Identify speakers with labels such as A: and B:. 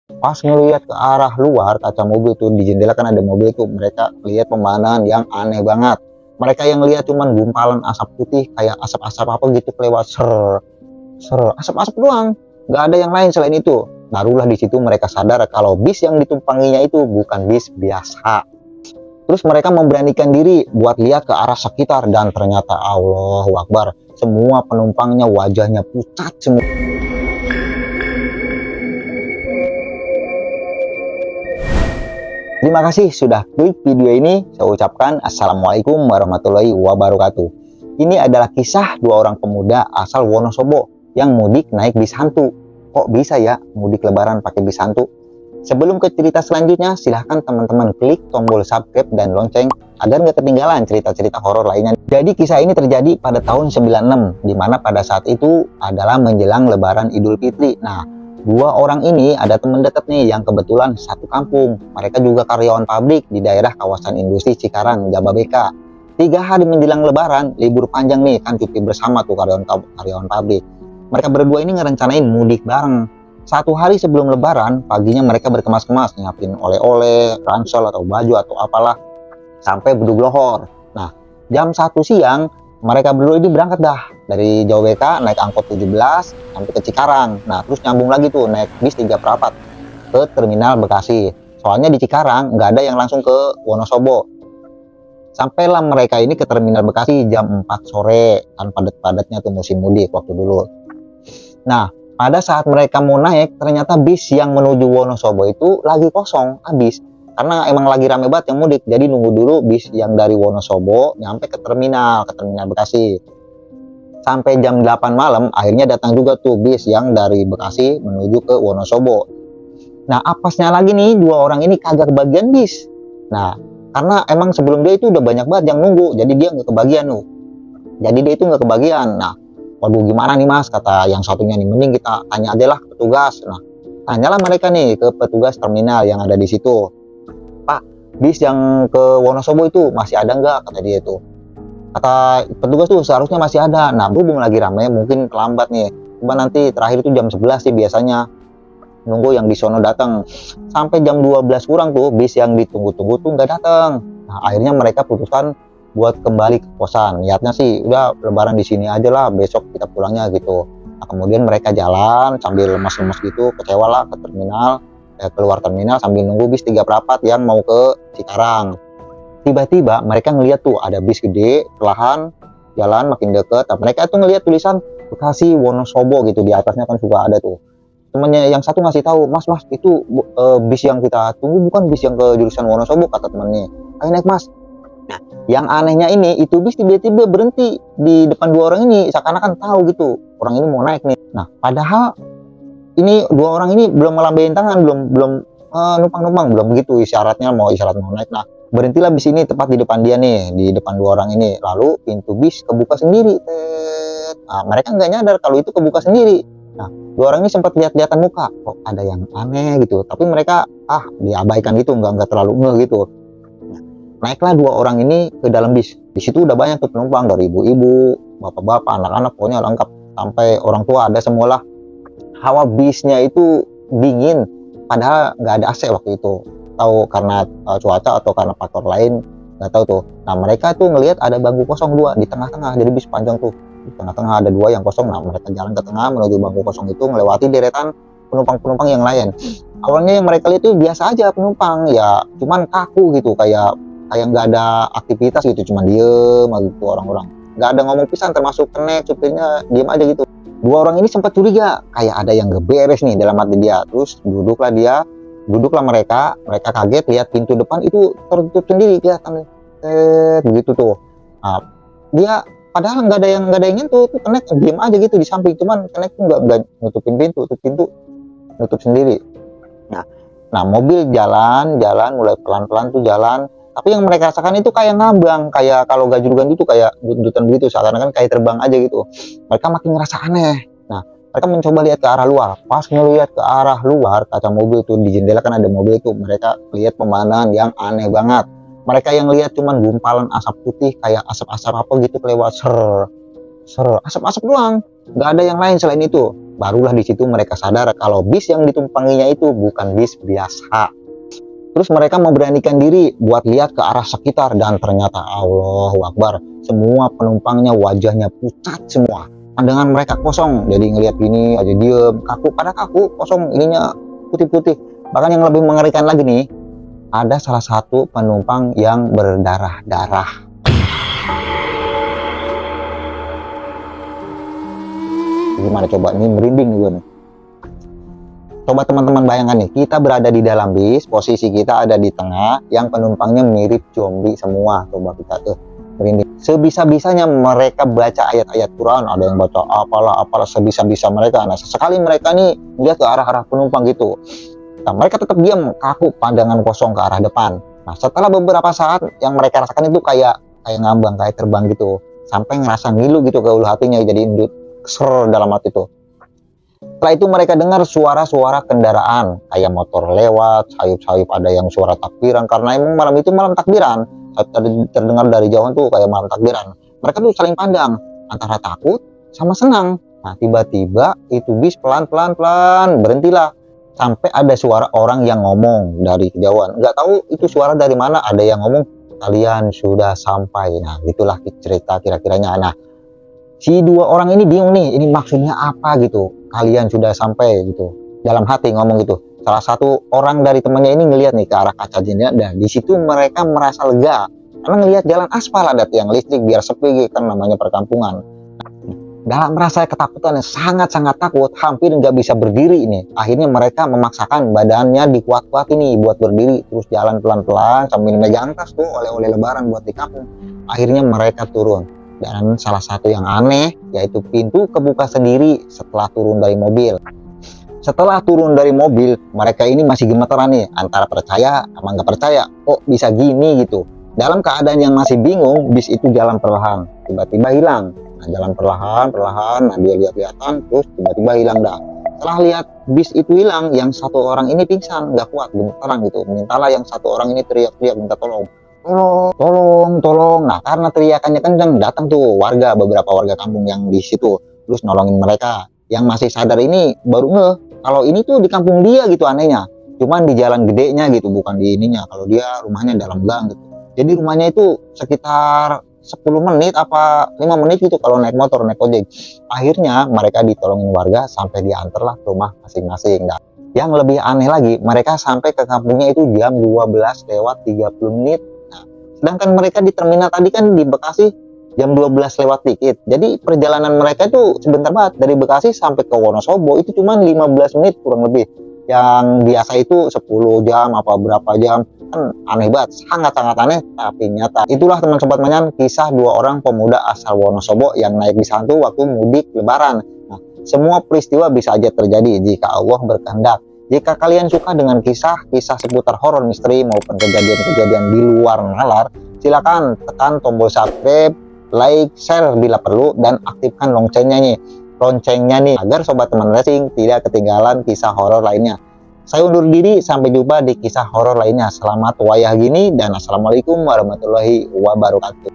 A: Pas ngelihat ke arah luar kaca mobil tuh, di jendela kan ada mobil tuh, mereka lihat pemandangan yang aneh banget. Mereka yang lihat cuman gumpalan asap putih kayak asap-asap apa gitu kelewat ser ser asap-asap doang, nggak ada yang lain selain itu. Barulah di situ mereka sadar kalau bis yang ditumpanginya itu bukan bis biasa. Terus mereka memberanikan diri buat lihat ke arah sekitar, dan ternyata Allahu Akbar, semua penumpangnya wajahnya pucat semua. Terima kasih sudah klik video ini. Saya ucapkan Assalamualaikum warahmatullahi wabarakatuh. Ini adalah kisah dua orang pemuda asal Wonosobo yang mudik naik bis hantu. Kok bisa ya mudik lebaran pakai bis hantu? Sebelum ke cerita selanjutnya, silahkan teman-teman klik tombol subscribe dan lonceng agar nggak ketinggalan cerita-cerita horor lainnya. Jadi kisah ini terjadi pada tahun 96, di mana pada saat itu adalah menjelang lebaran Idul Fitri. Nah, dua orang ini ada teman dekat nih yang kebetulan satu kampung. Mereka juga karyawan pabrik di daerah kawasan industri Cikarang, Jababeka. 3 hari menjelang lebaran, libur panjang nih, kan cuti bersama tuh karyawan pabrik. Mereka berdua ini ngerencanain mudik bareng. 1 hari sebelum lebaran, paginya mereka berkemas-kemas, nyiapin oleh-oleh, ransel atau baju atau apalah, sampai bedug lohor. Nah, jam 1 siang, mereka berdua ini berangkat dah dari Jababeka naik angkot 17 sampai ke Cikarang. Nah, terus nyambung lagi tuh naik bis 3 perapat ke terminal Bekasi. Soalnya di Cikarang nggak ada yang langsung ke Wonosobo. Sampailah mereka ini ke terminal Bekasi jam 4 sore, kan padat-padatnya tuh musim mudik waktu dulu. Nah, pada saat mereka mau naik, ternyata bis yang menuju Wonosobo itu lagi kosong, habis. Karena emang lagi rame banget yang mudik, jadi nunggu dulu bis yang dari Wonosobo nyampe ke terminal Bekasi. Sampai jam 8 malam, akhirnya datang juga tuh bis yang dari Bekasi menuju ke Wonosobo. Nah, apesnya lagi nih, dua orang ini kagak kebagian bis. Nah, karena emang sebelum dia itu udah banyak banget yang nunggu, jadi dia nggak kebagian tuh. Jadi dia itu nggak kebagian. Nah, waduh gimana nih mas, kata yang satunya nih, mending kita tanya aja lah ke petugas. Nah, tanyalah mereka nih ke petugas terminal yang ada di situ. Pak, bis yang ke Wonosobo itu masih ada nggak, kata dia itu. Kata petugas tuh seharusnya masih ada. Nah, berhubung lagi rame, mungkin terlambat nih. Cuma nanti terakhir itu jam 11 sih biasanya. Nunggu yang di sono datang. Sampai jam 12 kurang tuh, bis yang ditunggu-tunggu tuh nggak datang. Nah, akhirnya mereka putuskan buat kembali ke kosan. Niatnya sih udah lebaran di sini aja lah, besok kita pulangnya gitu. Nah, kemudian mereka jalan sambil lemas-lemas gitu, kecewa lah ke terminal, keluar terminal sambil nunggu bis 3 perapat yang mau ke Cikarang. Tiba-tiba mereka ngeliat tuh ada bis gede, perlahan jalan makin deket. Nah, mereka tuh ngeliat tulisan Bekasi Wonosobo gitu, di atasnya kan juga ada tuh. Temannya yang satu ngasih tahu, mas itu bis yang kita tunggu bukan bis yang ke jurusan Wonosobo, kata temannya. Ayo naik mas. Nah, yang anehnya ini, itu bis tiba-tiba berhenti di depan dua orang ini, seakan-akan tahu gitu orang ini mau naik nih. Nah, padahal ini dua orang ini belum melambaikan tangan, belum numpang-numpang, belum gitu isyaratnya mau naik. Nah, berhentilah bis ini tepat di depan dia nih, di depan dua orang ini. Lalu pintu bis kebuka sendiri. Nah, mereka nggak nyadar kalau itu kebuka sendiri. Nah, dua orang ini sempat lihat-lihatan muka, kok ada yang aneh gitu. Tapi mereka diabaikan gitu, nggak terlalu ngeh gitu. Nah, naiklah dua orang ini ke dalam bis. Di situ udah banyak tuh penumpang, dari ibu-ibu, bapak-bapak, anak-anak, pokoknya lengkap sampai orang tua ada semualah. Hawa bisnya itu dingin, padahal nggak ada AC waktu itu. Tahu karena cuaca atau karena faktor lain, nggak tahu tuh. Nah, mereka tuh ngelihat ada bangku kosong 2 di tengah-tengah. Jadi bis panjang tuh, di tengah-tengah ada 2 yang kosong. Nah, mereka jalan ke tengah menuju bangku kosong itu, melewati deretan penumpang-penumpang yang lain. Awalnya yang mereka lihat itu biasa aja penumpang, ya cuman kaku gitu, kayak nggak ada aktivitas gitu, cuman diem aja gitu orang-orang. Nggak ada ngomong pisan, termasuk kenek supirnya diem aja gitu. Dua orang ini sempat curiga, kayak ada yang gak beres nih dalam hati dia. Terus duduklah mereka kaget lihat pintu depan itu tertutup sendiri kelihatan. Begitu tuh. Nah, dia padahal nggak ada yang nyentuh, tuh kenek diem aja gitu di samping, cuman kenek tuh nggak nutupin pintu, tuh pintu nutup sendiri. Nah, mobil jalan mulai pelan-pelan tuh jalan. Tapi yang mereka rasakan itu kayak ngambang, kayak kalau gajrugan gitu, kayak dudutan begitu, seakan-akan kayak terbang aja gitu. Mereka makin ngerasa aneh. Nah, mereka mencoba lihat ke arah luar. Pas ngelihat ke arah luar kaca mobil tuh, di jendela kan ada mobil tuh, mereka lihat pemandangan yang aneh banget. Mereka yang lihat cuman gumpalan asap putih kayak asap-asap apa gitu kelewat ser asap-asap doang, nggak ada yang lain selain itu. Barulah di situ mereka sadar kalau bis yang ditumpanginya itu bukan bis biasa. Terus mereka memberanikan diri buat lihat ke arah sekitar, dan ternyata Allahu Akbar, semua penumpangnya wajahnya pucat semua. Pandangan mereka kosong, jadi ngelihat gini aja diem, kaku, kosong, ininya putih-putih. Bahkan yang lebih mengerikan lagi nih, ada salah satu penumpang yang berdarah-darah. Gimana coba, ini merinding gue nih. Coba teman-teman bayangkan nih, kita berada di dalam bis, posisi kita ada di tengah, yang penumpangnya mirip zombie semua. Coba kita tuh merinding. Sebisa-bisanya mereka baca ayat-ayat Quran, ada yang baca apalah sebisa-bisa mereka. Nah, sesekali mereka nih lihat ke arah-arah penumpang gitu. Nah, mereka tetap diam, kaku, pandangan kosong ke arah depan. Nah, setelah beberapa saat, yang mereka rasakan itu kayak ngambang, kayak terbang gitu. Sampai ngerasa ngilu gitu ke ulu hatinya, jadi indut ser dalam hati tuh. Setelah itu mereka dengar suara-suara kendaraan, kayak motor lewat, sayup-sayup, ada yang suara takbiran, karena emang malam itu malam takbiran. Terdengar dari jauh tuh kayak malam takbiran. Mereka tuh saling pandang, antara takut sama senang. Nah, tiba-tiba itu bis pelan-pelan berhentilah. Sampai ada suara orang yang ngomong dari kejauhan. Nggak tahu itu suara dari mana, ada yang ngomong, kalian sudah sampai. Nah, gitulah cerita kira-kiranya. Nah, si dua orang ini bingung nih, ini maksudnya apa gitu, kalian sudah sampai gitu. Dalam hati ngomong gitu. Salah satu orang dari temannya ini ngelihat nih ke arah kaca jendela, dan di situ mereka merasa lega karena ngelihat jalan aspal, ada tiang listrik biar sepi gitu, kan namanya perkampungan. Dalam rasa ketakutan yang sangat-sangat takut, hampir nggak bisa berdiri ini. Akhirnya mereka memaksakan badannya dikuat-kuat ini buat berdiri, terus jalan pelan-pelan sambil megang tas tuh oleh-oleh lebaran buat di kampung. Akhirnya mereka turun. Dan salah satu yang aneh, yaitu pintu kebuka sendiri setelah turun dari mobil. Setelah turun dari mobil, mereka ini masih gemeteran nih, antara percaya sama nggak percaya. Kok bisa gini gitu. Dalam keadaan yang masih bingung, bis itu jalan perlahan, tiba-tiba hilang. Nah, jalan perlahan, nah dia lihat-lihatan, terus tiba-tiba hilang dah. Setelah lihat bis itu hilang, yang satu orang ini pingsan, nggak kuat, gemeteran gitu. Mintalah yang satu orang ini teriak-teriak minta tolong. Tolong. Nah, karena teriakannya kencang, datang tuh beberapa warga kampung yang di situ, terus nolongin mereka. Yang masih sadar ini baru ngeh kalau ini tuh di kampung dia gitu, anehnya. Cuman di jalan gedenya gitu, bukan di ininya. Kalau dia rumahnya dalam gang gitu. Jadi rumahnya itu sekitar 10 menit apa 5 menit gitu kalau naik motor, naik ojek. Akhirnya mereka ditolongin warga sampai diantarlah ke rumah masing-masing. Nah, yang lebih aneh lagi, mereka sampai ke kampungnya itu jam 12 lewat 30 menit. Sedangkan mereka di terminal tadi kan di Bekasi jam 12 lewat dikit. Jadi perjalanan mereka itu sebentar banget. Dari Bekasi sampai ke Wonosobo itu cuma 15 menit kurang lebih. Yang biasa itu 10 jam apa berapa jam. Kan aneh banget, sangat-sangat aneh tapi nyata. Itulah teman sobat manyan, kisah dua orang pemuda asal Wonosobo yang naik bis hantu waktu mudik lebaran. Nah, semua peristiwa bisa aja terjadi jika Allah berkehendak. Jika kalian suka dengan kisah-kisah seputar horor misteri maupun kejadian-kejadian di luar nalar, silakan tekan tombol subscribe, like, share bila perlu, dan aktifkan loncengnya nih agar sobat teman racing tidak ketinggalan kisah horor lainnya. Saya undur diri, sampai jumpa di kisah horor lainnya. Selamat wayah gini dan assalamualaikum warahmatullahi wabarakatuh.